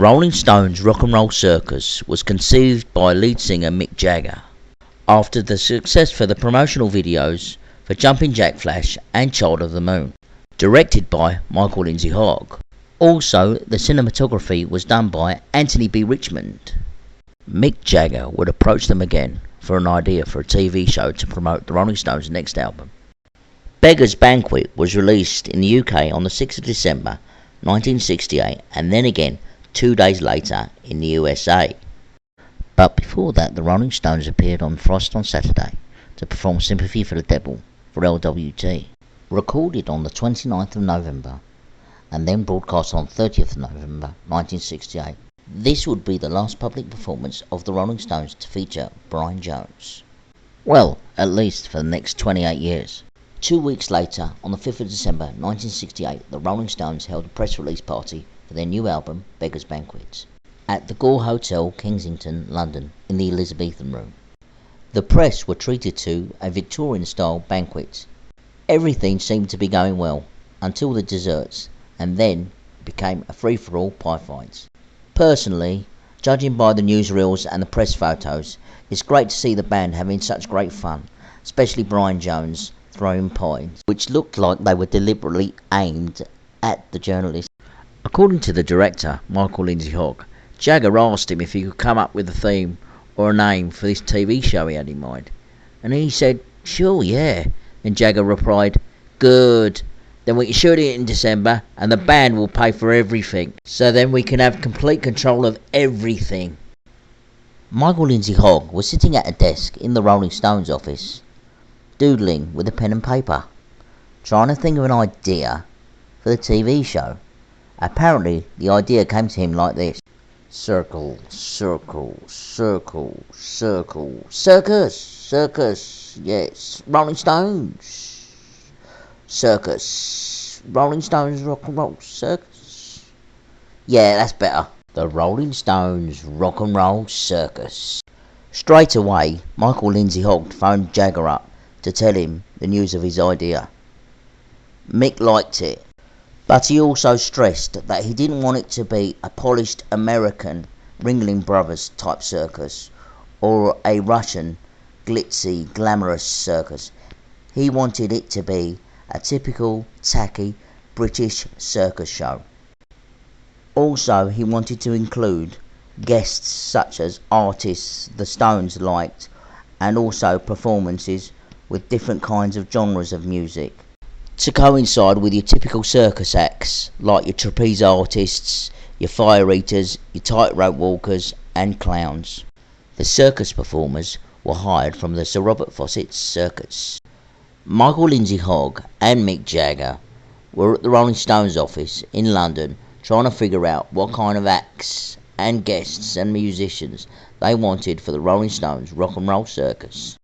Rolling Stones' Rock and Roll Circus was conceived by lead singer Mick Jagger after the success for the promotional videos for Jumpin' Jack Flash and Child of the Moon, directed by Michael Lindsay Hogg. Also, the cinematography was done by Anthony B. Richmond. Mick Jagger would approach them again for an idea for a TV show to promote the Rolling Stones' next album. Beggar's Banquet was released in the UK on the 6th of December 1968 and then again 2 days later in the USA. But before that, the Rolling Stones appeared on Frost on Saturday to perform Sympathy for the Devil for LWT, recorded on the 29th of November and then broadcast on 30th of November 1968. This would be the last public performance of the Rolling Stones to feature Brian Jones. Well, at least for the next 28 years. 2 weeks later, on the 5th of December 1968, the Rolling Stones held a press release party for their new album, Beggar's Banquet, at the Gore Hotel, Kensington, London, in the Elizabethan Room. The press were treated to a Victorian-style banquet. Everything seemed to be going well, until the desserts, and then became a free-for-all pie fight. Personally, judging by the newsreels and the press photos, it's great to see the band having such great fun, especially Brian Jones throwing pies, which looked like they were deliberately aimed at the journalists. According to the director, Michael Lindsay Hogg, Jagger asked him if he could come up with a theme or a name for this TV show he had in mind. And he said, "Sure, yeah." And Jagger replied, "Good. Then we can shoot it in December and the band will pay for everything. So then we can have complete control of everything." Michael Lindsay Hogg was sitting at a desk in the Rolling Stones office, doodling with a pen and paper, trying to think of an idea for the TV show. Apparently, the idea came to him like this: circle, circle, circle, circle, circus, circus, yes, Rolling Stones, circus, Rolling Stones, rock and roll, circus. Yeah, that's better. The Rolling Stones Rock and Roll Circus. Straight away, Michael Lindsay Hogg phoned Jagger up to tell him the news of his idea. Mick liked it, but he also stressed that he didn't want it to be a polished American Ringling Brothers type circus or a Russian glitzy, glamorous circus. He wanted it to be a typical, tacky British circus show. Also, he wanted to include guests such as artists the Stones liked, and also performances with different kinds of genres of music to coincide with your typical circus acts, like your trapeze artists, your fire eaters, your tightrope walkers and clowns. The circus performers were hired from the Sir Robert Fawcett's Circus. Michael Lindsay Hogg and Mick Jagger were at the Rolling Stones office in London trying to figure out what kind of acts and guests and musicians they wanted for the Rolling Stones Rock and Roll Circus.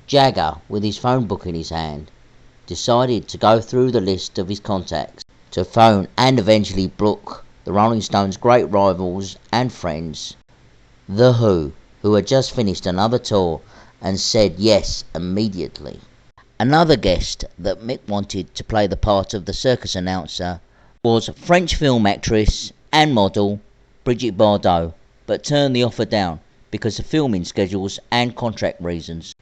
Jagger, with his phone book in his hand, decided to go through the list of his contacts to phone and eventually book the Rolling Stones' great rivals and friends, The who had just finished another tour and said yes immediately. Another guest that Mick wanted to play the part of the circus announcer was French film actress and model Brigitte Bardot, but turned the offer down because of filming schedules and contract reasons.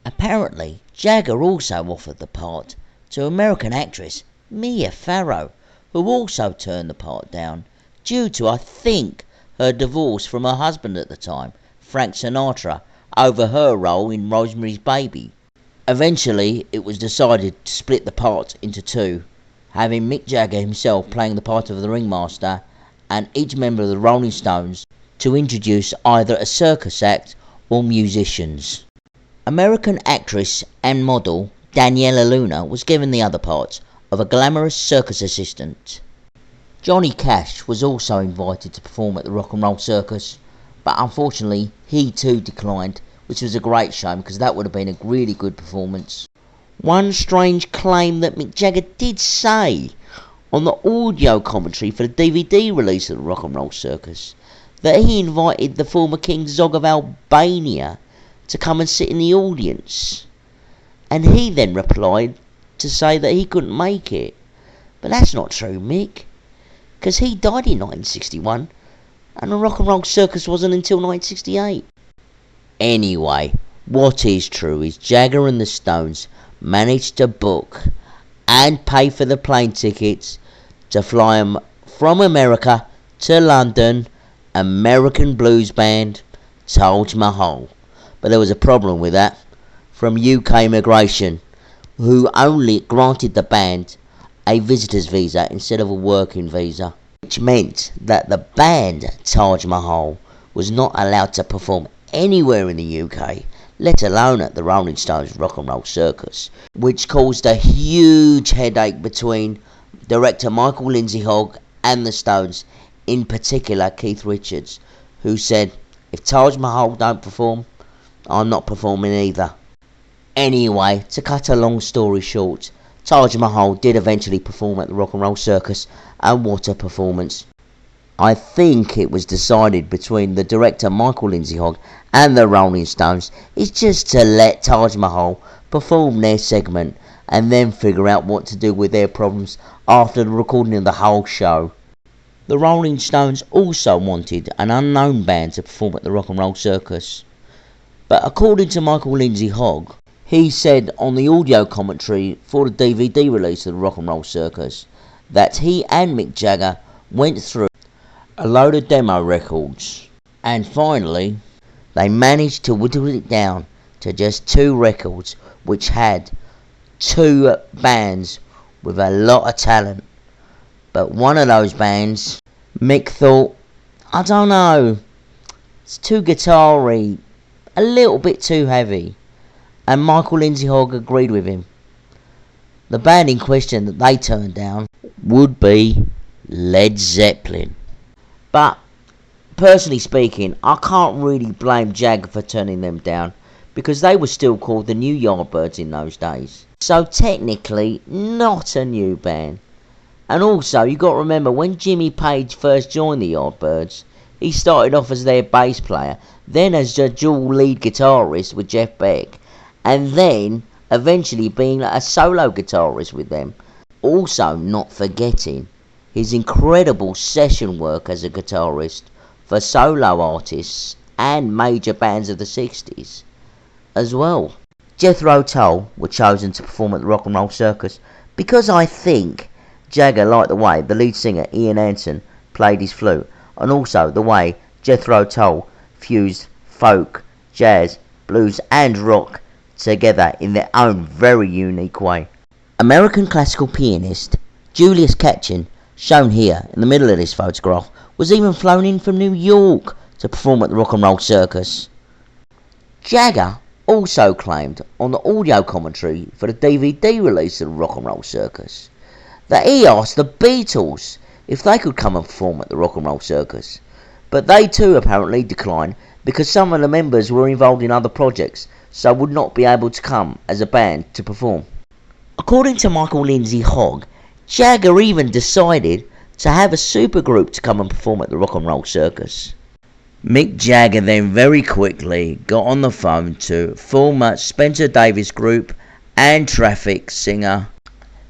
Apparently, Jagger also offered the part to American actress Mia Farrow, who also turned the part down due to, I think, her divorce from her husband at the time, Frank Sinatra, over her role in Rosemary's Baby. Eventually, it was decided to split the part into two, having Mick Jagger himself playing the part of the ringmaster and each member of the Rolling Stones to introduce either a circus act or musicians. American actress and model Daniela Luna was given the other part of a glamorous circus assistant. Johnny Cash was also invited to perform at the Rock and Roll Circus, but unfortunately he too declined, which was a great shame because that would have been a really good performance. One strange claim that Mick Jagger did say on the audio commentary for the DVD release of the Rock and Roll Circus that he invited the former King Zog of Albania to come and sit in the audience, and he then replied to say that he couldn't make it. But that's not true, Mick, because he died in 1961 and the Rock and Roll Circus wasn't until 1968. Anyway, what is true is Jagger and the Stones managed to book and pay for the plane tickets to fly them from America to London, American blues band Taj Mahal. But there was a problem with that from UK immigration, who only granted the band a visitor's visa instead of a working visa, which meant that the band Taj Mahal was not allowed to perform anywhere in the UK, let alone at the Rolling Stones Rock and Roll Circus, which caused a huge headache between director Michael Lindsay Hogg and the Stones, in particular Keith Richards, who said, if Taj Mahal don't perform, I'm not performing either. Anyway, to cut a long story short, Taj Mahal did eventually perform at the Rock and Roll Circus, and what a performance. I think it was decided between the director Michael Lindsay Hogg and the Rolling Stones is just to let Taj Mahal perform their segment and then figure out what to do with their problems after the recording of the whole show. The Rolling Stones also wanted an unknown band to perform at the Rock and Roll Circus, but according to Michael Lindsay Hogg, he said on the audio commentary for the DVD release of the Rock and Roll Circus that he and Mick Jagger went through a load of demo records, and finally they managed to whittle it down to just 2 records, which had 2 bands with a lot of talent. But one of those bands, Mick thought, I don't know, it's too guitar-y, a little bit too heavy, and Michael Lindsay Hogg agreed with him. The band in question that they turned down would be Led Zeppelin. But, personally speaking, I can't really blame Jagger for turning them down, because they were still called the New Yardbirds in those days. So technically, not a new band. And also, you got to remember, when Jimmy Page first joined the Yardbirds, he started off as their bass player, then as a dual lead guitarist with Jeff Beck, and then eventually being a solo guitarist with them. Also, not forgetting his incredible session work as a guitarist for solo artists and major bands of the 60s as well. Jethro Tull were chosen to perform at the Rock and Roll Circus because I think Jagger liked the way the lead singer Ian Anderson played his flute, and also the way Jethro Tull fused folk, jazz, blues and rock together in their own very unique way. American classical pianist Julius Katchen, shown here in the middle of this photograph, was even flown in from New York to perform at the Rock and Roll Circus. Jagger also claimed on the audio commentary for the DVD release of the Rock and Roll Circus that he asked the Beatles if they could come and perform at the Rock and Roll Circus, but they too apparently declined because some of the members were involved in other projects, so would not be able to come as a band to perform. According to Michael Lindsay Hogg, Jagger even decided to have a supergroup to come and perform at the Rock and Roll Circus. Mick Jagger then very quickly got on the phone to former Spencer Davis Group and Traffic singer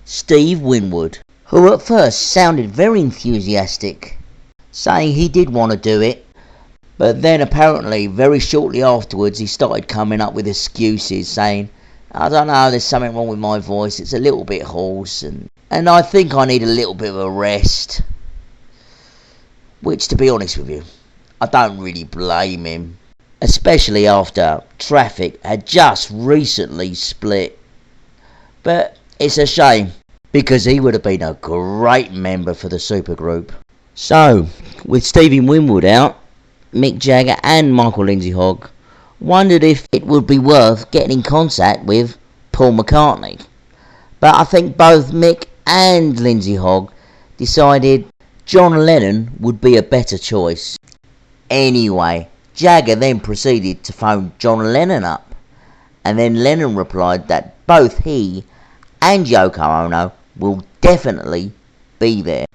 Steve Winwood, who at first sounded very enthusiastic, saying he did want to do it, but then apparently very shortly afterwards he started coming up with excuses, saying, I don't know, there's something wrong with my voice, it's a little bit hoarse, and I think I need a little bit of a rest. Which, to be honest with you, I don't really blame him, especially after Traffic had just recently split. But it's a shame, because he would have been a great member for the supergroup. So, with Stevie Winwood out, Mick Jagger and Michael Lindsay Hogg wondered if it would be worth getting in contact with Paul McCartney. But I think both Mick and Lindsay Hogg decided John Lennon would be a better choice. Anyway, Jagger then proceeded to phone John Lennon up, and then Lennon replied that both he and Yoko Ono will definitely be there.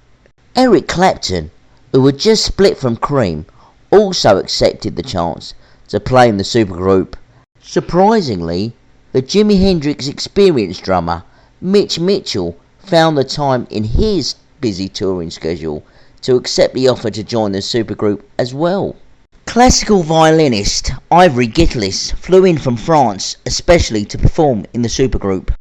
Eric Clapton, who had just split from Cream, also accepted the chance to play in the supergroup. Surprisingly, the Jimi Hendrix Experience drummer Mitch Mitchell found the time in his busy touring schedule to accept the offer to join the supergroup as well. Classical violinist Ivory Gitlis flew in from France especially to perform in the supergroup.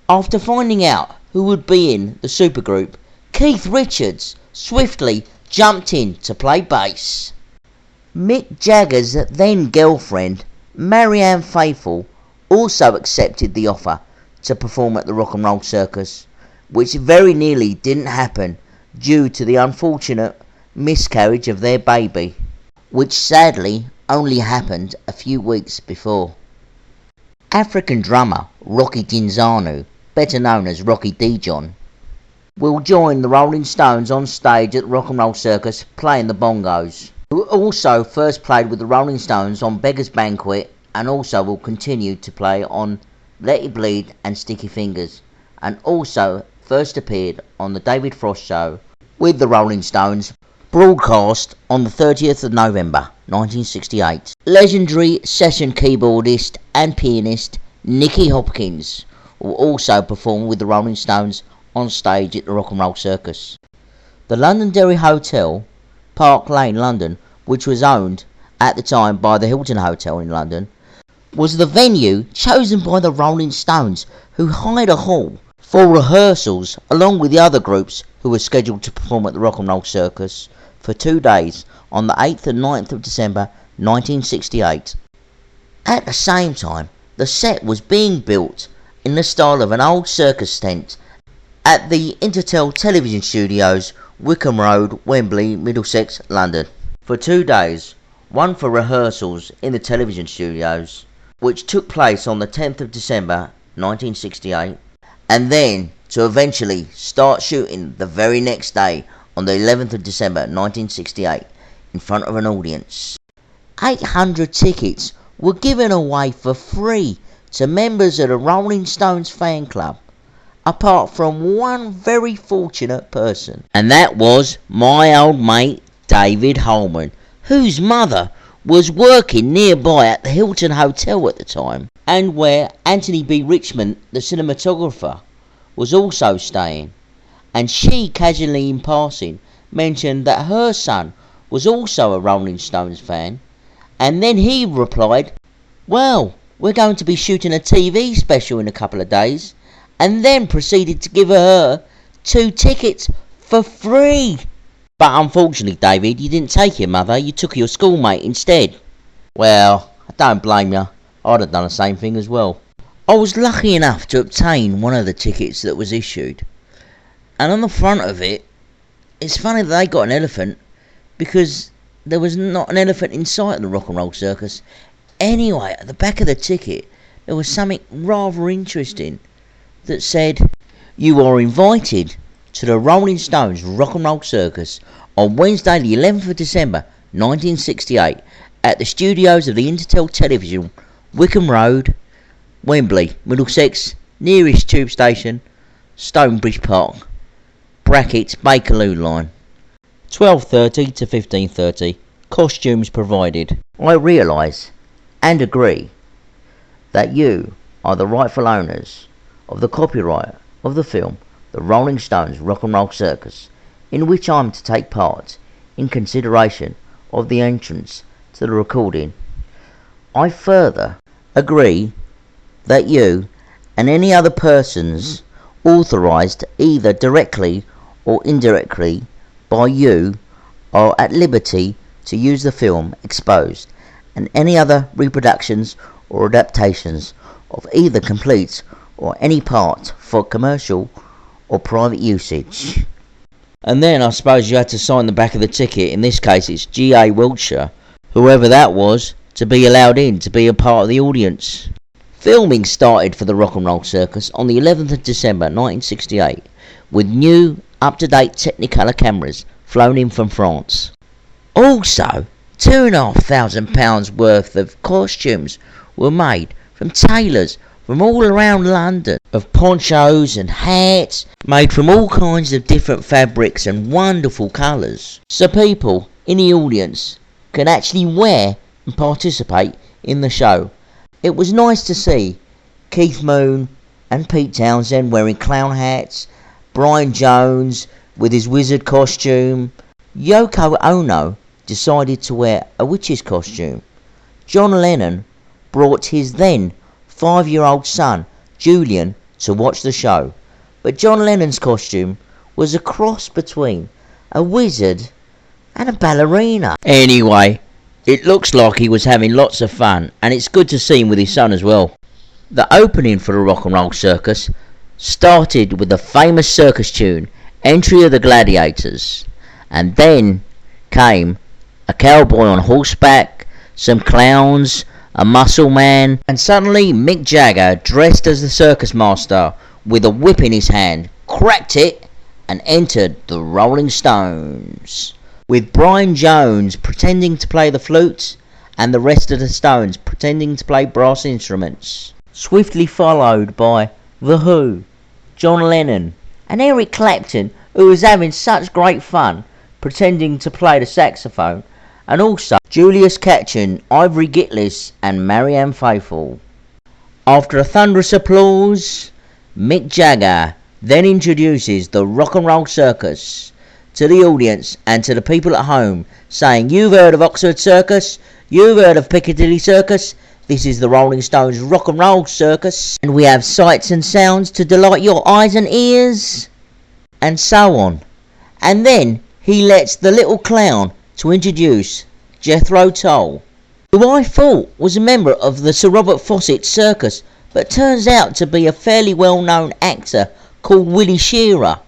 After finding out who would be in the supergroup, Keith Richards swiftly jumped in to play bass. Mick Jagger's then girlfriend, Marianne Faithfull, also accepted the offer to perform at the Rock and Roll Circus, which very nearly didn't happen due to the unfortunate miscarriage of their baby, which sadly only happened a few weeks before. African drummer Rocky Ginzanu, better known as Rocky Dijon, will join the Rolling Stones on stage at the Rock and Roll Circus playing the bongos, who also first played with the Rolling Stones on Beggar's Banquet and also will continue to play on Let It Bleed and Sticky Fingers, and also first appeared on the David Frost Show with the Rolling Stones, broadcast on the 30th of November 1968. Legendary session keyboardist and pianist Nicky Hopkins will also perform with the Rolling Stones on stage at the Rock and Roll Circus. The Londonderry Hotel, Park Lane, London, which was owned at the time by the Hilton Hotel in London, was the venue chosen by the Rolling Stones, who hired a hall for rehearsals along with the other groups who were scheduled to perform at the Rock and Roll Circus for 2 days on the 8th and 9th of December 1968. At the same time, the set was being built in the style of an old circus tent at the Intertel Television Studios, Wickham Road, Wembley, Middlesex, London, for 2 days, one for rehearsals in the television studios, which took place on the 10th of December 1968, and then to eventually start shooting the very next day on the 11th of December 1968 in front of an audience. 800 tickets were given away for free to members of the Rolling Stones fan club, apart from one very fortunate person, and that was my old mate David Holman, whose mother was working nearby at the Hilton Hotel at the time, and where Anthony B. Richmond, the cinematographer, was also staying, and she casually in passing mentioned that her son was also a Rolling Stones fan, and then he replied, "Well, we're going to be shooting a TV special in a couple of days," and then proceeded to give her 2 tickets for free. But unfortunately, David, you didn't take your mother, you took your schoolmate instead. Well, I don't blame you, I'd have done the same thing as well. I was lucky enough to obtain one of the tickets that was issued, and on the front of it, it's funny that they got an elephant, because there was not an elephant inside the Rock and Roll Circus. Anyway, at the back of the ticket, there was something rather interesting that said, "You are invited to the Rolling Stones Rock and Roll Circus on Wednesday the 11th of December 1968 at the studios of the Intertel Television, Wickham Road, Wembley, Middlesex, nearest tube station, Stonebridge Park, brackets Bakerloo line, 12:30 to 15:30, costumes provided." I realise and agree that you are the rightful owners of the copyright of the film The Rolling Stones Rock and Roll Circus, in which I am to take part in consideration of the entrance to the recording. I further agree that you and any other persons authorised either directly or indirectly by you are at liberty to use the film exposed and any other reproductions or adaptations of either complete or any part for commercial or private usage. And then I suppose you had to sign the back of the ticket, in this case it's G.A. Wiltshire, whoever that was, to be allowed in, to be a part of the audience. Filming started for the Rock and Roll Circus on the 11th of December 1968, with new, up-to-date Technicolor cameras flown in from France. Also, £2,500 worth of costumes were made from tailors from all around London, of ponchos and hats made from all kinds of different fabrics and wonderful colours, so people in the audience could actually wear and participate in the show. It was nice to see Keith Moon and Pete Townsend wearing clown hats, Brian Jones with his wizard costume, Yoko Ono decided to wear a witch's costume. John Lennon brought his then 5-year-old son, Julian, to watch the show. But John Lennon's costume was a cross between a wizard and a ballerina. Anyway, it looks like he was having lots of fun, and it's good to see him with his son as well. The opening for the Rock and Roll Circus started with the famous circus tune, Entry of the Gladiators, and then came a cowboy on horseback, some clowns, a muscle man, and suddenly Mick Jagger, dressed as the circus master, with a whip in his hand, cracked it and entered the Rolling Stones, with Brian Jones pretending to play the flute and the rest of the Stones pretending to play brass instruments, swiftly followed by The Who, John Lennon, and Eric Clapton, who was having such great fun pretending to play the saxophone, and also Julius Katchen, Ivory Gitlis and Marianne Faithfull. After a thunderous applause, Mick Jagger then introduces the Rock and Roll Circus to the audience and to the people at home, saying, "You've heard of Oxford Circus, you've heard of Piccadilly Circus, this is the Rolling Stones Rock and Roll Circus, and we have sights and sounds to delight your eyes and ears," and so on. And then he lets the little clown to introduce Jethro Tull, who I thought was a member of the Sir Robert Fawcett Circus, but turns out to be a fairly well-known actor called Willie Shearer,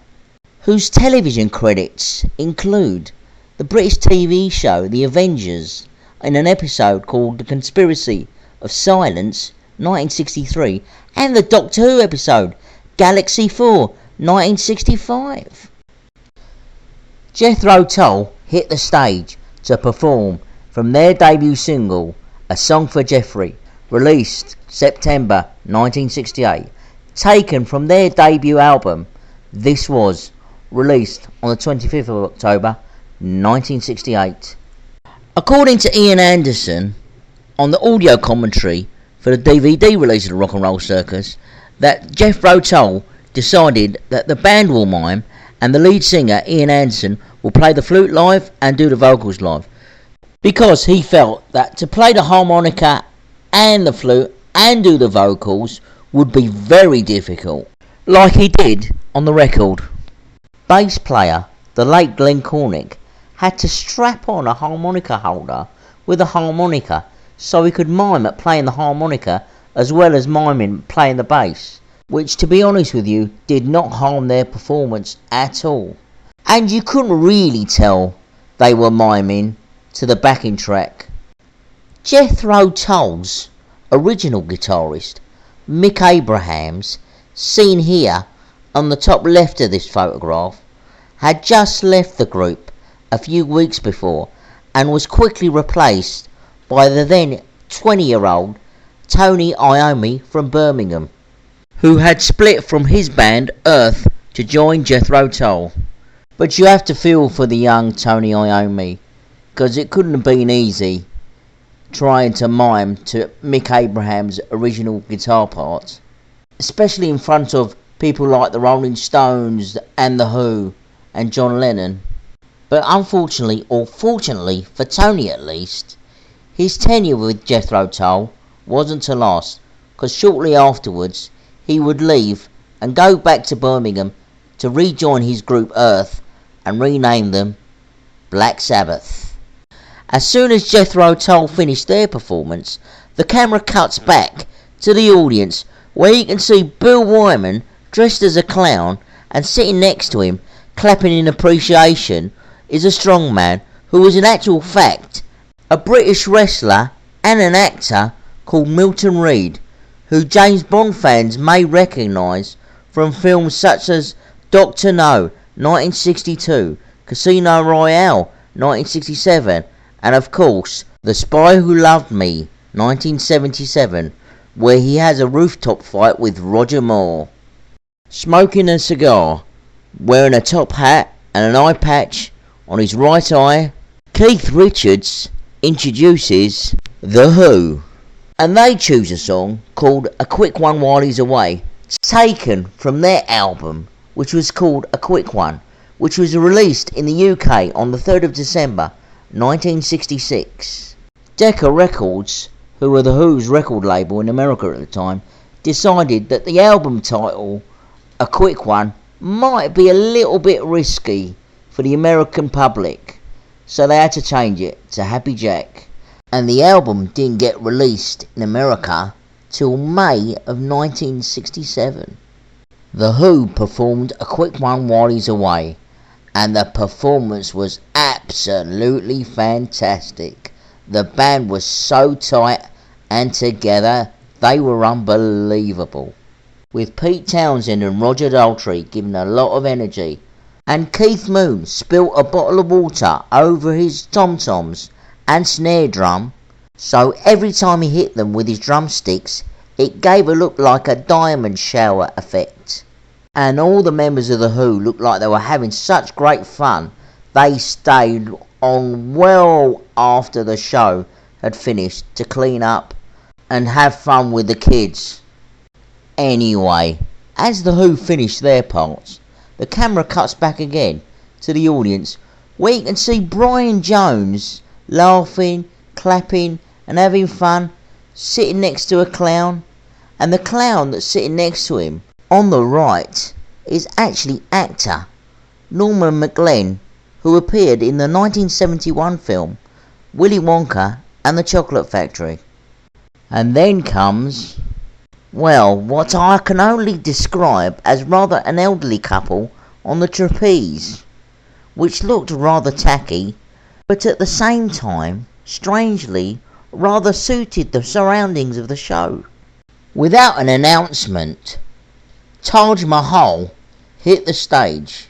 whose television credits include the British TV show The Avengers in an episode called The Conspiracy of Silence, 1963, and the Doctor Who episode Galaxy 4, 1965. Jethro Tull hit the stage to perform from their debut single, A Song for Jeffrey, released September 1968, taken from their debut album. This was released on the 25th of October 1968. According to Ian Anderson, on the audio commentary for the DVD release of the Rock and Roll Circus, that Jethro Tull decided that the band will mime and the lead singer, Ian Anderson, will play the flute live and do the vocals live, because he felt that to play the harmonica and the flute and do the vocals would be very difficult, like he did on the record. Bass player, the late Glenn Cornick, had to strap on a harmonica holder with a harmonica so he could mime at playing the harmonica as well as miming playing the bass, which, to be honest with you, did not harm their performance at all. And you couldn't really tell they were miming to the backing track. Jethro Tull's original guitarist, Mick Abrahams, seen here on the top left of this photograph, had just left the group a few weeks before and was quickly replaced by the then 20-year-old Tony Iommi from Birmingham, who had split from his band Earth to join Jethro Tull. But you have to feel for the young Tony Iommi, because it couldn't have been easy trying to mime to Mick Abraham's original guitar parts, especially in front of people like the Rolling Stones and The Who and John Lennon. But unfortunately, or fortunately for Tony at least, his tenure with Jethro Tull wasn't to last, because shortly afterwards he would leave and go back to Birmingham to rejoin his group Earth and rename them Black Sabbath. As soon as Jethro Tull finished their performance, the camera cuts back to the audience, where you can see Bill Wyman dressed as a clown, and sitting next to him, clapping in appreciation, is a strongman who was in actual fact a British wrestler and an actor called Milton Reed, who James Bond fans may recognise from films such as Dr. No, 1962, Casino Royale, 1967, and of course The Spy Who Loved Me, 1977, where he has a rooftop fight with Roger Moore. Smoking a cigar, wearing a top hat and an eye patch on his right eye, Keith Richards introduces The Who, and they choose a song called A Quick One While He's Away, taken from their album, which was called A Quick One, which was released in the UK on the 3rd of December 1966. Decca Records, who were the Who's record label in America at the time, decided that the album title, A Quick One, might be a little bit risky for the American public, so they had to change it to Happy Jack, and the album didn't get released in America till May of 1967. The Who performed A Quick One while he's away, and the performance was absolutely fantastic. The band was so tight and together, they were unbelievable, with Pete Townshend and Roger Daltrey giving a lot of energy, and Keith Moon spilt a bottle of water over his tom-toms and snare drum, so every time he hit them with his drumsticks, it gave a look like a diamond shower effect. And all the members of the Who looked like they were having such great fun, they stayed on well after the show had finished to clean up and have fun with the kids. Anyway, as the Who finished their parts, the camera cuts back again to the audience, where you can see Brian Jones laughing, clapping and having fun, sitting next to a clown, and the clown that's sitting next to him on the right is actually actor Norman McGlenn, who appeared in the 1971 film Willy Wonka and the Chocolate Factory. And then comes, well, what I can only describe as rather an elderly couple on the trapeze, which looked rather tacky, but at the same time, strangely, rather suited the surroundings of the show. Without an announcement, Taj Mahal hit the stage.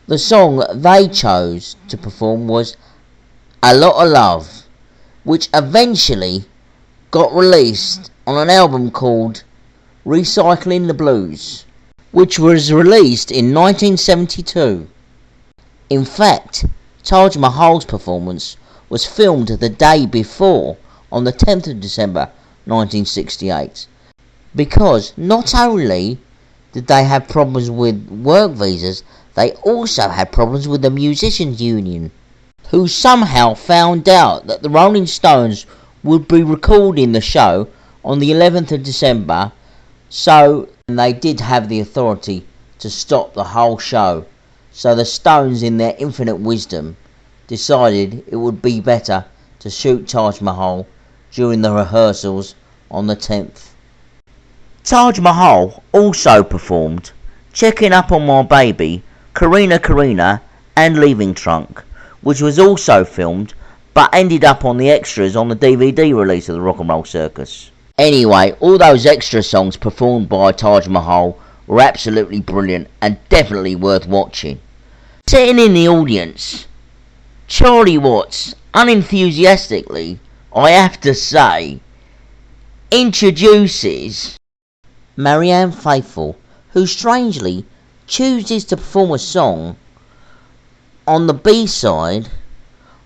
The song they chose to perform was A Lot of Love, which eventually got released on an album called Recycling the Blues, which was released in 1972. In fact, Taj Mahal's performance was filmed the day before, on the 10th of December 1968, because not only did they have problems with work visas, they also had problems with the Musicians Union, who somehow found out that the Rolling Stones would be recording the show on the 11th of December, so they did have the authority to stop the whole show. So the Stones, in their infinite wisdom, decided it would be better to shoot Taj Mahal during the rehearsals on the 10th. Taj Mahal also performed Checking Up on My Baby, Karina Karina and Leaving Trunk, which was also filmed but ended up on the extras on the DVD release of the Rock and Roll Circus. Anyway, all those extra songs performed by Taj Mahal were absolutely brilliant and definitely worth watching. Sitting in the audience, Charlie Watts, unenthusiastically, I have to say, introduces Marianne Faithfull, who strangely chooses to perform a song on the B-side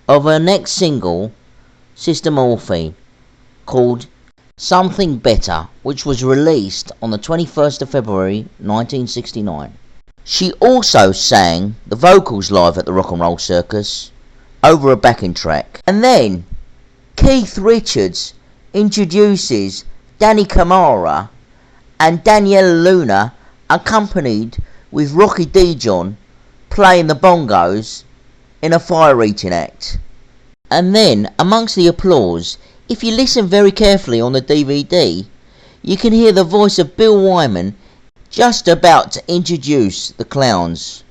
of her next single, Sister Morphine, called Something Better, which was released on the 21st of February 1969. She also sang the vocals live at the Rock and Roll Circus over a backing track. And then Keith Richards introduces Danny Camara and Danielle Luna, accompanied with Rocky Dijon playing the bongos in a fire-eating act. And then, amongst the applause, if you listen very carefully on the DVD, you can hear the voice of Bill Wyman just about to introduce the clowns.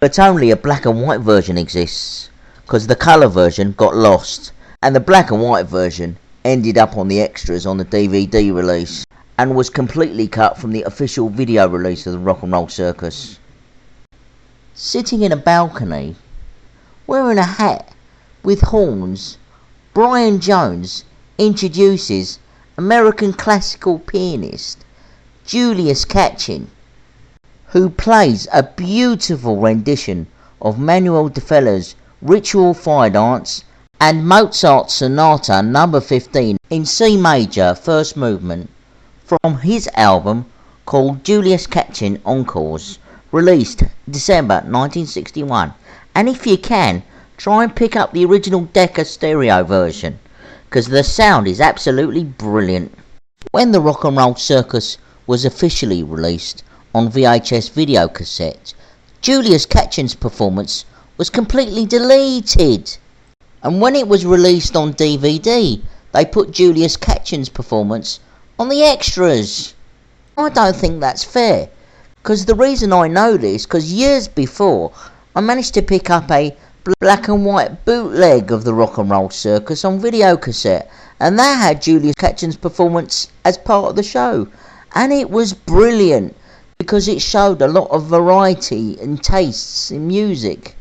But only a black and white version exists, because the colour version got lost, and the black and white version ended up on the extras on the DVD release, and was completely cut from the official video release of the Rock and Roll Circus. Sitting in a balcony, wearing a hat with horns, Brian Jones introduces American classical pianist Julius Katchin, who plays a beautiful rendition of Manuel de Fella's Ritual Fire Dance and Mozart's Sonata No. 15 in C major first movement from his album called Julius Katchin Encores, released December 1961. And if you can, try and pick up the original Decca stereo version, because the sound is absolutely brilliant. When the Rock and Roll Circus was officially released on VHS video cassette, Julius Katchen's performance was completely deleted. And when it was released on DVD, they put Julius Katchen's performance on the extras. I don't think that's fair, because the reason I know this, because years before I managed to pick up a black and white bootleg of the Rock and Roll Circus on video cassette, and that had Julius Katchen's performance as part of the show, and it was brilliant because it showed a lot of variety and tastes in music,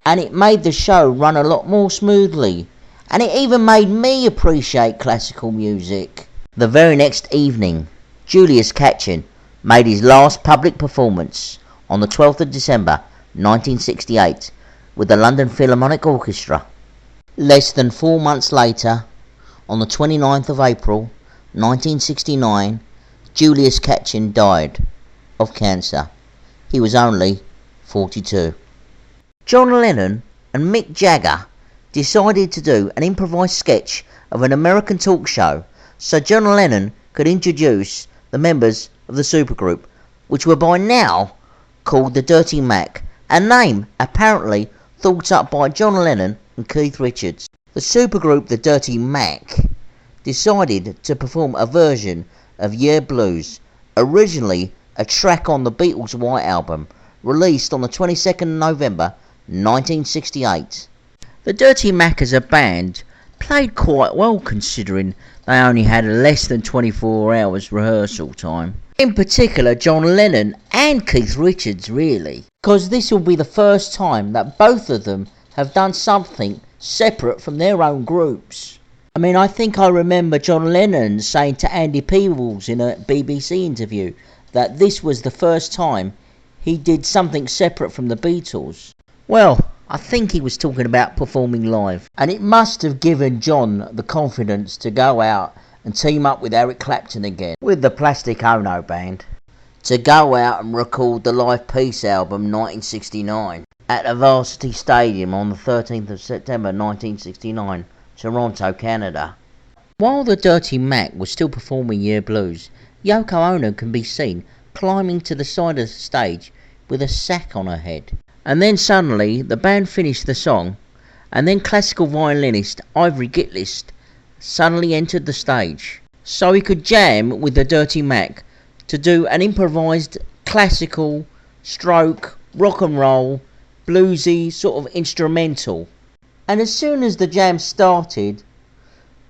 and it made the show run a lot more smoothly, and it even made me appreciate classical music. The very next evening, Julius Katchen made his last public performance on the 12th of December 1968 with the London Philharmonic Orchestra. Less than 4 months later, on the 29th of April 1969, Julius Katchen died of cancer. He was only 42. John Lennon and Mick Jagger decided to do an improvised sketch of an American talk show so John Lennon could introduce the members of the supergroup, which were by now called the Dirty Mac, a name apparently thought up by John Lennon and Keith Richards. The supergroup the Dirty Mac decided to perform a version of Yeah Blues, originally a track on the Beatles' White Album, released on the 22nd of November 1968. The Dirty Mac as a band played quite well considering they only had less than 24 hours rehearsal time. In particular, John Lennon and Keith Richards, really, because this will be the first time that both of them have done something separate from their own groups. I mean, I think I remember John Lennon saying to Andy Peebles in a BBC interview that this was the first time he did something separate from the Beatles. Well, I think he was talking about performing live, and it must have given John the confidence to go out and team up with Eric Clapton again, with the Plastic Ono Band, to go out and record the Live Peace album 1969 at the Varsity Stadium on the 13th of September 1969, Toronto, Canada. While the Dirty Mac was still performing Yeah Blues, Yoko Ono can be seen climbing to the side of the stage with a sack on her head. And then suddenly the band finished the song, and then classical violinist Ivory Gitlis suddenly entered the stage, so he could jam with the Dirty Mac to do an improvised classical stroke rock and roll bluesy sort of instrumental. And as soon as the jam started,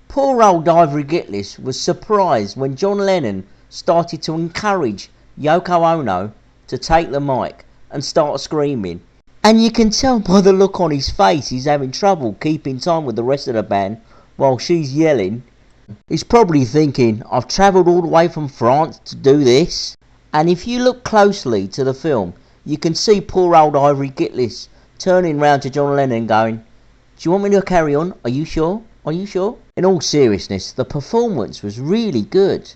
poor old Ivory Gitlis was surprised when John Lennon started to encourage Yoko Ono to take the mic and start screaming. And you can tell by the look on his face he's having trouble keeping time with the rest of the band while she's yelling. He's probably thinking, I've travelled all the way from France to do this. And if you look closely to the film, you can see poor old Ivory Gitlis turning round to John Lennon going, do you want me to carry on? Are you sure? Are you sure? In all seriousness, the performance was really good.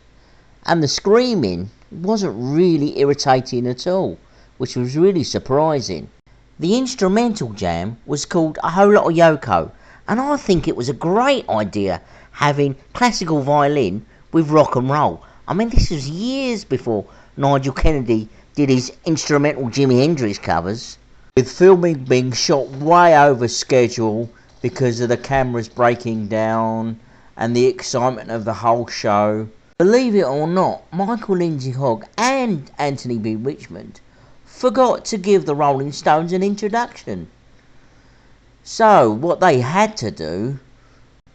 And the screaming wasn't really irritating at all, which was really surprising. The instrumental jam was called A Whole Lot of Yoko, and I think it was a great idea having classical violin with rock and roll. I mean, this was years before Nigel Kennedy did his instrumental Jimi Hendrix covers, with filming being shot way over schedule because of the cameras breaking down and the excitement of the whole show. Believe it or not, Michael Lindsay Hogg and Anthony B. Richmond forgot to give the Rolling Stones an introduction. So what they had to do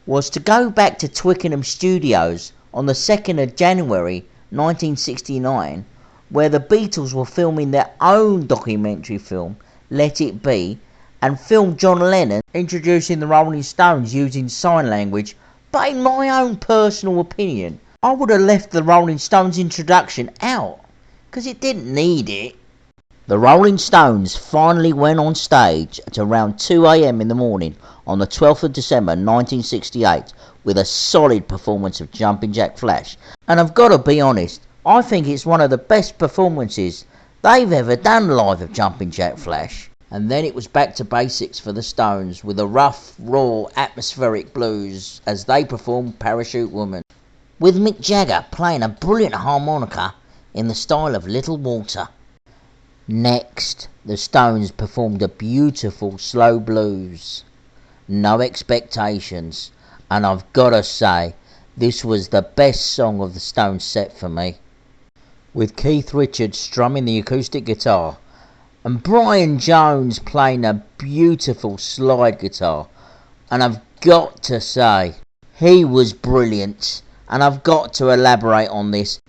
was to go back to Twickenham Studios on the 2nd of January 1969, where the Beatles were filming their own documentary film, Let It Be, and film John Lennon introducing the Rolling Stones using sign language. But in my own personal opinion, I would have left the Rolling Stones introduction out, because it didn't need it. The Rolling Stones finally went on stage at around 2 a.m. in the morning on the 12th of December 1968 with a solid performance of Jumpin' Jack Flash. And I've got to be honest, I think it's one of the best performances they've ever done live of Jumpin' Jack Flash. And then it was back to basics for the Stones with a rough, raw, atmospheric blues as they performed Parachute Woman, with Mick Jagger playing a brilliant harmonica in the style of Little Walter. Next, the Stones performed a beautiful slow blues, No Expectations, and I've gotta say, this was the best song of the Stones set for me, with Keith Richards strumming the acoustic guitar and Brian Jones playing a beautiful slide guitar. And I've got to say, he was brilliant. And I've got to elaborate on this.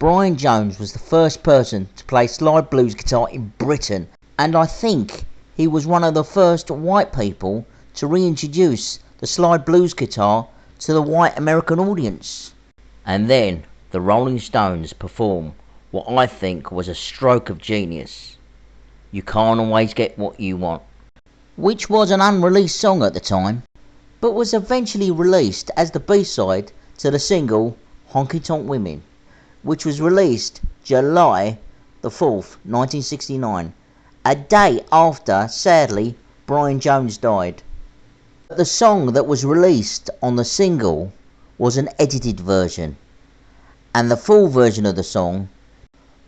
Brian Jones was the first person to play slide blues guitar in Britain, and I think he was one of the first white people to reintroduce the slide blues guitar to the white American audience. And then the Rolling Stones perform what I think was a stroke of genius, You Can't Always Get What You Want, which was an unreleased song at the time, but was eventually released as the B-side to the single Honky Tonk Women, which was released July the 4th, 1969, a day after, sadly, Brian Jones died. The song that was released on the single was an edited version, and the full version of the song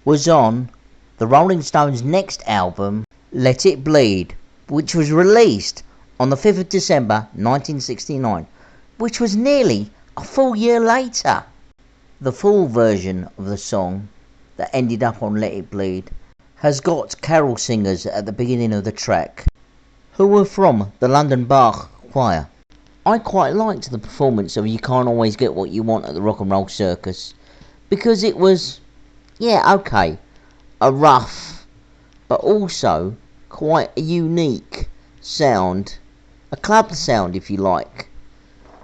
was on the Rolling Stones' next album, Let It Bleed, which was released on the 5th of December 1969, which was nearly a full year later. The full version of the song that ended up on Let It Bleed has got carol singers at the beginning of the track, who were from the London Bach Choir. I quite liked the performance of You Can't Always Get What You Want at the Rock and Roll Circus, because it was, a rough, but also quite a unique sound, a club sound if you like,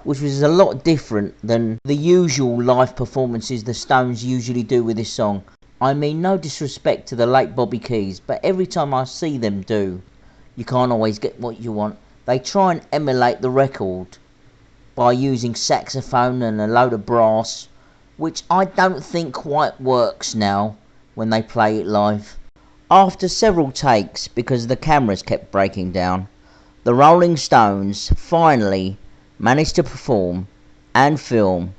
which was a lot different than the usual live performances the Stones usually do with this song. I mean, no disrespect to the late Bobby Keys, but every time I see them do You Can't Always Get What You Want, they try and emulate the record by using saxophone and a load of brass, which I don't think quite works now when they play it live. After several takes, because the cameras kept breaking down, the Rolling Stones finally managed to perform and film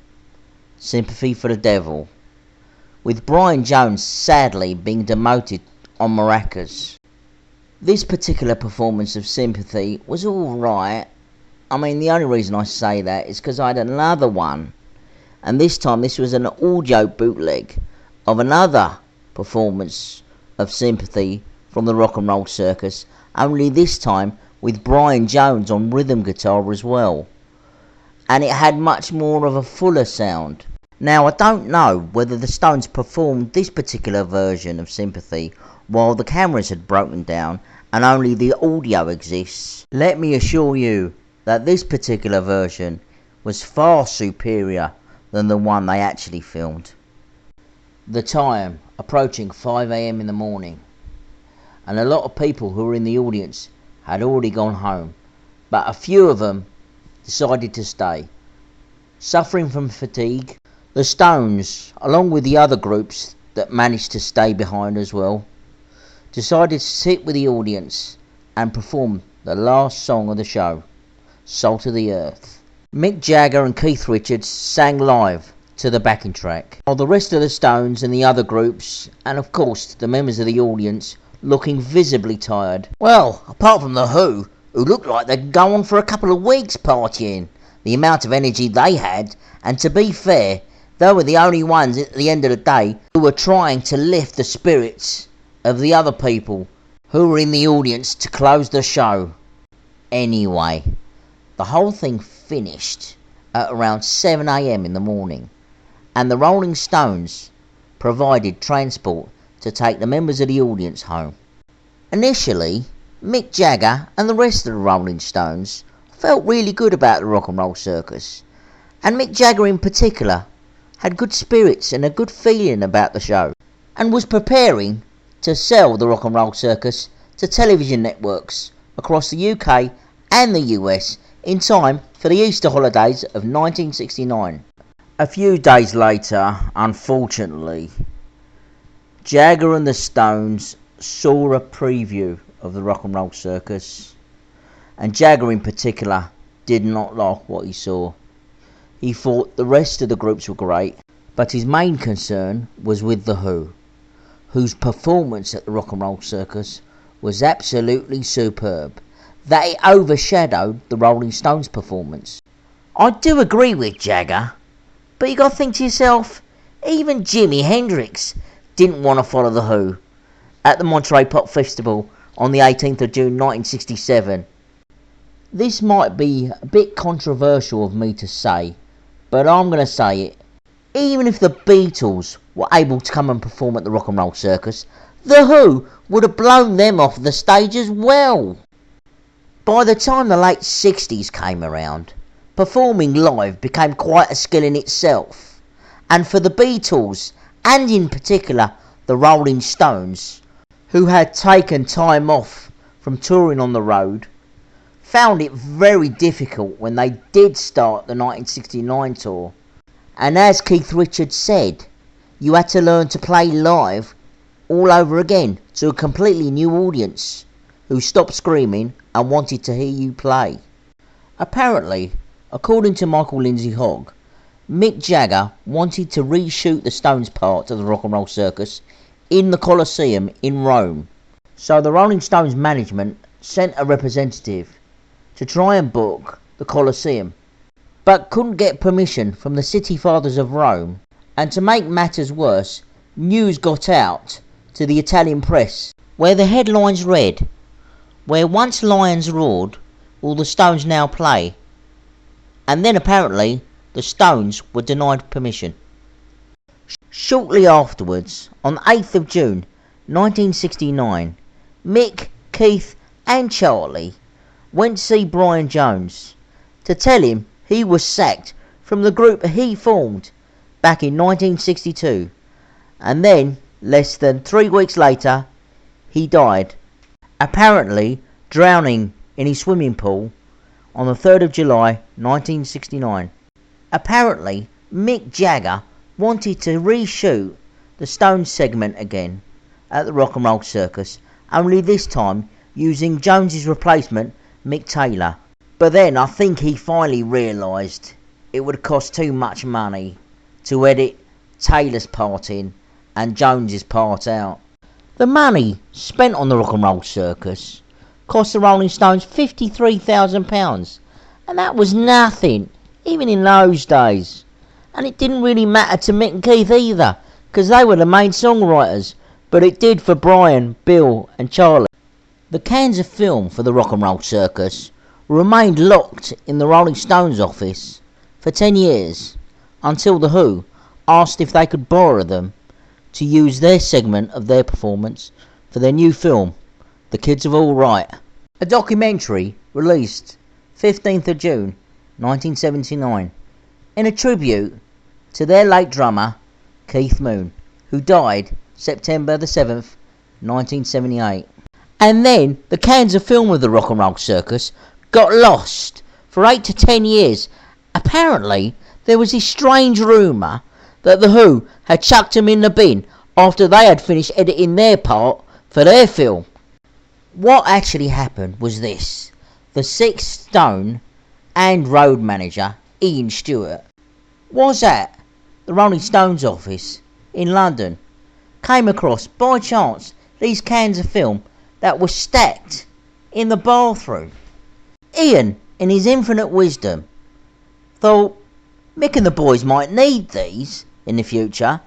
Sympathy for the Devil, with Brian Jones sadly being demoted on maracas. This particular performance of Sympathy was alright. I mean, the only reason I say that is because I had another one, and this time this was an audio bootleg of another performance of Sympathy from the Rock and Roll Circus, only this time with Brian Jones on rhythm guitar as well, and it had much more of a fuller sound. Now, I don't know whether the Stones performed this particular version of Sympathy while the cameras had broken down and only the audio exists. Let me assure you that this particular version was far superior than the one they actually filmed. The time approaching 5 a.m. in the morning, and a lot of people who were in the audience had already gone home, but a few of them decided to stay. Suffering from fatigue, the Stones, along with the other groups that managed to stay behind as well, decided to sit with the audience and perform the last song of the show, Salt of the Earth. Mick Jagger and Keith Richards sang live to the backing track, while the rest of the Stones and the other groups, and of course the members of the audience, looking visibly tired. Well, apart from the Who looked like they'd go on for a couple of weeks partying, the amount of energy they had, and to be fair, they were the only ones at the end of the day who were trying to lift the spirits of the other people who were in the audience to close the show. Anyway, the whole thing finished at around 7 a.m. in the morning, and the Rolling Stones provided transport to take the members of the audience home. Initially, Mick Jagger and the rest of the Rolling Stones felt really good about the Rock and Roll Circus, and Mick Jagger in particular had good spirits and a good feeling about the show, and was preparing to sell the Rock and Roll Circus to television networks across the UK and the US in time for the Easter holidays of 1969. A few days later, unfortunately, Jagger and the Stones saw a preview of the Rock and Roll Circus, and Jagger in particular did not like what he saw. He thought the rest of the groups were great, but his main concern was with The Who, whose performance at the Rock and Roll Circus was absolutely superb, that it overshadowed the Rolling Stones' performance. I do agree with Jagger, but you got to think to yourself, even Jimi Hendrix didn't want to follow The Who at the Monterey Pop Festival on the 18th of June 1967. This might be a bit controversial of me to say, but I'm going to say it. Even if the Beatles were able to come and perform at the Rock and Roll Circus, The Who would have blown them off the stage as well. By the time the late 60s came around, performing live became quite a skill in itself, and for the Beatles, and in particular the Rolling Stones, who had taken time off from touring on the road, found it very difficult when they did start the 1969 tour. And as Keith Richards said, you had to learn to play live all over again to a completely new audience who stopped screaming and wanted to hear you play. Apparently, according to Michael Lindsay Hogg, Mick Jagger wanted to reshoot the Stones part of the Rock and Roll Circus in the Colosseum in Rome. So the Rolling Stones management sent a representative to try and book the Colosseum, but couldn't get permission from the City Fathers of Rome. And to make matters worse, news got out to the Italian press, where the headlines read, "Where once lions roared, will the Stones now play?" And then apparently the Stones were denied permission. Shortly afterwards, on the 8th of June 1969, Mick, Keith and Charlie went to see Brian Jones to tell him he was sacked from the group he formed back in 1962, and then, less than 3 weeks later, he died, apparently drowning in his swimming pool on the 3rd of July 1969. Apparently, Mick Jagger wanted to reshoot the Stones segment again at the Rock and Roll Circus, only this time using Jones's replacement, Mick Taylor. But then I think he finally realised it would cost too much money to edit Taylor's part in and Jones's part out. The money spent on the Rock and Roll Circus cost the Rolling Stones £53,000, and that was nothing, even in those days. And it didn't really matter to Mick and Keith either, because they were the main songwriters, but it did for Brian, Bill and Charlie. The cans of film for the Rock and Roll Circus remained locked in the Rolling Stones office for 10 years, until The Who asked if they could borrow them to use their segment of their performance for their new film, The Kids Are All Right, a documentary released 15th of June 1979 in a tribute to their late drummer Keith Moon, who died September the 7th 1978. And then the cans of film of the Rock and Roll Circus got lost for 8 to 10 years. Apparently there was this strange rumour that The Who had chucked them in the bin after they had finished editing their part for their film. What actually happened was this: the Sixth Stone and road manager Ian Stewart was at the Rolling Stones office in London, came across by chance these cans of film that were stacked in the bathroom. Ian, in his infinite wisdom, thought Mick and the boys might need these in the future,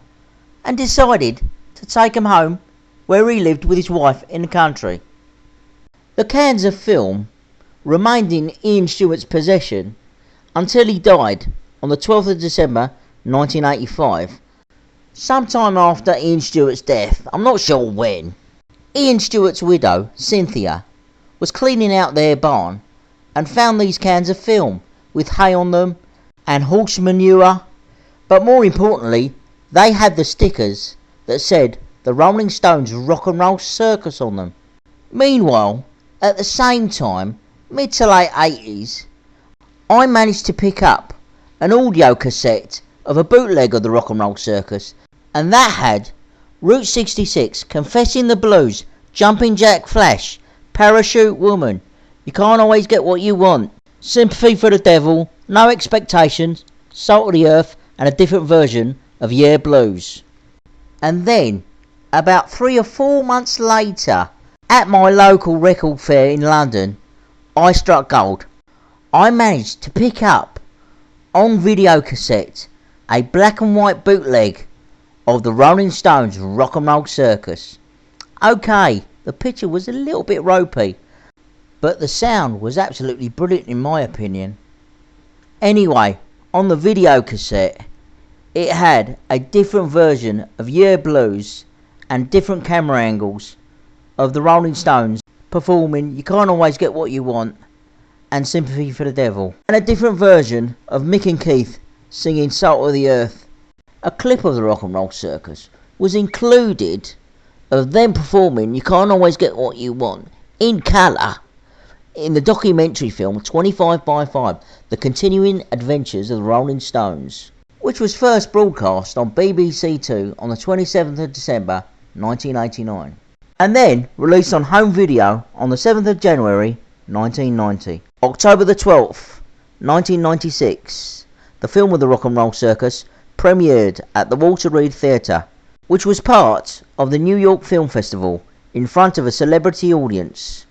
and decided to take them home where he lived with his wife in the country. The cans of film remained in Ian Stewart's possession until he died on the 12th of December 1985. Sometime after Ian Stewart's death, I'm not sure when, Ian Stewart's widow, Cynthia, was cleaning out their barn and found these cans of film with hay on them and horse manure, but more importantly, they had the stickers that said the Rolling Stones Rock and Roll Circus on them. Meanwhile, at the same time, mid to late 80s, I managed to pick up an audio cassette of a bootleg of the Rock and Roll Circus, and that had Route 66, Confessing the Blues, Jumping Jack Flash, Parachute Woman, You Can't Always Get What You Want, Sympathy for the Devil, No Expectations, Salt of the Earth, and a different version of Yeah Blues. And then, about 3 or 4 months later, at my local record fair in London, I struck gold. I managed to pick up, on video cassette, a black and white bootleg of the Rolling Stones' Rock and Roll Circus. Okay, the picture was a little bit ropey, but the sound was absolutely brilliant in my opinion. Anyway, on the video cassette, it had a different version of Yeah Blues and different camera angles of the Rolling Stones performing You Can't Always Get What You Want and Sympathy for the Devil, and a different version of Mick and Keith singing Salt of the Earth. A clip of the Rock and Roll Circus was included of them performing You Can't Always Get What You Want in colour in the documentary film 25 by 5, The Continuing Adventures of the Rolling Stones, which was first broadcast on BBC Two on the 27th of December 1989, and then released on home video on the 7th of January 1990. October the 12th, 1996, the film of the Rock and Roll Circus premiered at the Walter Reed Theatre, which was part of the New York Film Festival in front of a celebrity audience.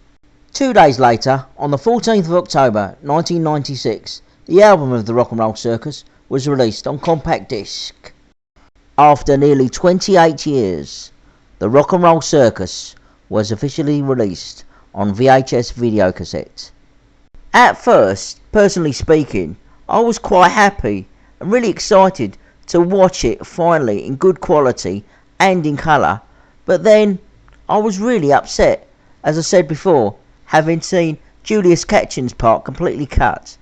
2 days later, on the 14th of October 1996, the album of the Rock and Roll Circus was released on compact disc. After nearly 28 years, the Rock and Roll Circus was officially released on VHS videocassette. At first, personally speaking, I was quite happy and really excited to watch it finally in good quality and in colour, but then I was really upset, as I said before, having seen Julius Katchen's part completely cut.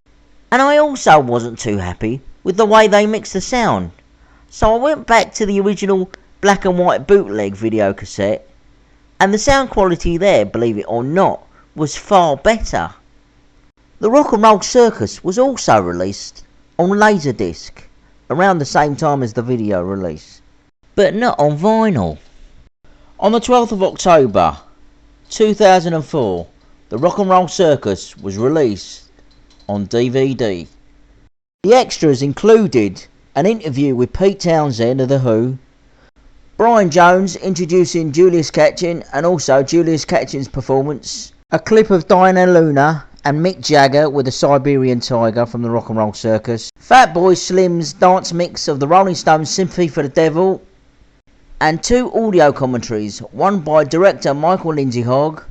And I also wasn't too happy with the way they mixed the sound, so I went back to the original black and white bootleg video cassette, and the sound quality there, believe it or not, was far better. The Rock and Roll Circus was also released on Laserdisc around the same time as the video release, but not on vinyl. On the 12th of October 2004, the Rock and Roll Circus was released on DVD. The extras included an interview with Pete Townshend of The Who, Brian Jones introducing Julius Katchen and also Julius Katchen's performance, a clip of Diana Luna and Mick Jagger with a Siberian Tiger from the Rock and Roll Circus, Fatboy Slim's dance mix of the Rolling Stones' Sympathy for the Devil, and 2 audio commentaries, one by director Michael Lindsay Hogg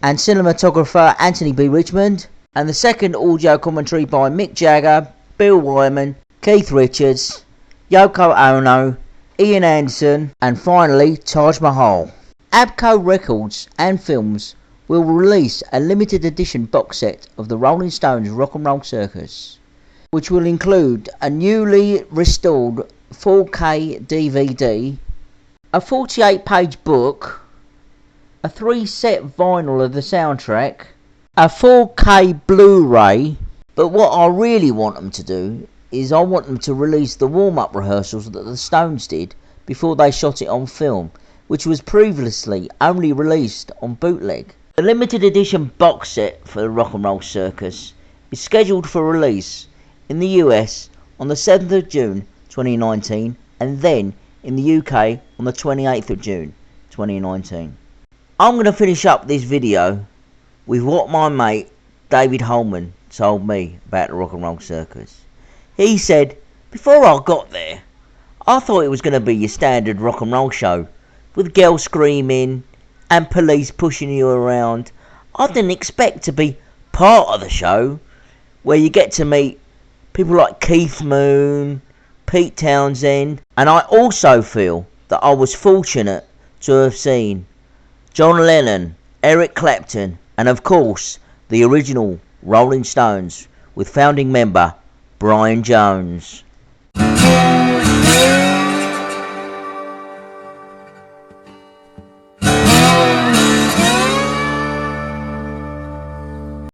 and cinematographer Anthony B. Richmond, and the second audio commentary by Mick Jagger, Bill Wyman, Keith Richards, Yoko Ono, Ian Anderson, and finally Taj Mahal. Abco Records and Films will release a limited edition box set of the Rolling Stones Rock and Roll Circus, which will include a newly restored 4K DVD, a 48-page book, a 3-set vinyl of the soundtrack, a 4K Blu-ray. But what I really want them to do is I want them to release the warm-up rehearsals that the Stones did before they shot it on film, which was previously only released on bootleg. The limited edition box set for the Rock and Roll Circus is scheduled for release in the US on the 7th of June 2019 and then in the UK on the 28th of June 2019. I'm going to finish up this video with what my mate David Holman told me about the Rock and Roll Circus. He said, before I got there, I thought it was going to be your standard rock and roll show with girls screaming and police pushing you around. I didn't expect to be part of the show where you get to meet people like Keith Moon, Pete Townshend, and I also feel that I was fortunate to have seen John Lennon, Eric Clapton, and of course the original Rolling Stones with founding member Brian Jones.